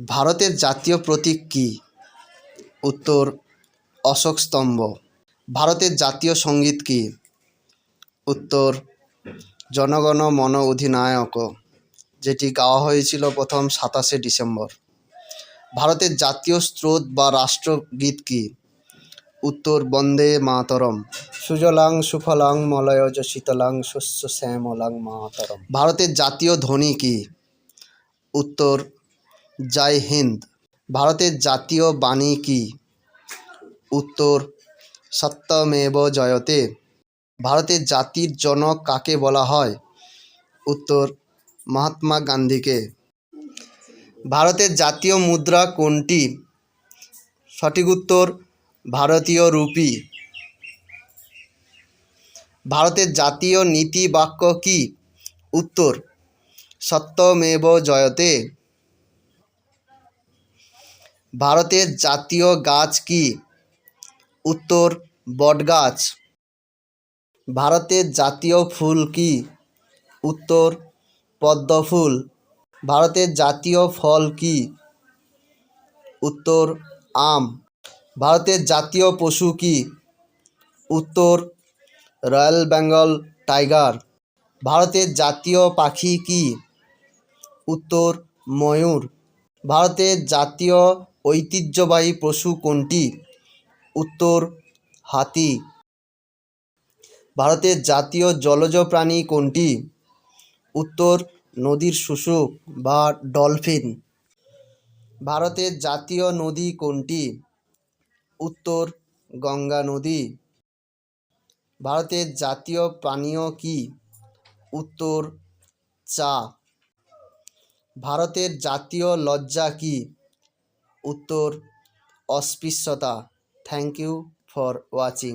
ভারতের জাতীয় প্রতীক কী? উত্তর অশোক স্তম্ভ। ভারতের জাতীয় সঙ্গীত কী? উত্তর জনগণ মন অধিনায়ক, যেটি গাওয়া হয়েছিল প্রথম 27শে ডিসেম্বর। ভারতের জাতীয় স্রোত বা রাষ্ট্রগীত কী? উত্তর বন্দে মাতরম। সুজলাং সুফলাং মলয়জ শীতলাং শস্য শ্যামলাং মাতরম। ভারতের জাতীয় ধ্বনি কী? উত্তর জয় হিন্দ। ভারতের জাতীয় বাণী কী? উত্তর সত্যমেব জয়তে। ভারতের জাতির জনক কাকে বলা হয়? উত্তর মহাত্মা গান্ধীকে। ভারতের জাতীয় মুদ্রা কোনটি? সঠিক উত্তর ভারতীয় রুপি। ভারতের জাতীয় নীতি বাক্য কী? উত্তর সত্যমেব জয়তে। ভারতের জাতীয় গাছ কী? উত্তর বটগাছ। ভারতের জাতীয় ফুল কী? উত্তর পদ্ম ফুল। ভারতের জাতীয় ফল কী? উত্তর আম। ভারতের জাতীয় পশু কী? উত্তর রয়্যাল বেঙ্গল টাইগার। ভারতের জাতীয় পাখি কী? উত্তর ময়ূর। ভারতের জাতীয় ঐতিহ্যবাহী পশু কোনটি? উত্তর হাতি। ভারতের জাতীয় জলজ প্রাণী কোনটি? উত্তর নদীর শুশুক বা ডলফিন। ভারতের জাতীয় নদী কোনটি? উত্তর গঙ্গা নদী। ভারতের জাতীয় পানীয় কী? উত্তর চা। ভারতের জাতীয় লজ্জা কী? উত্তর অস্পৃশ্যতা। Thank you for watching.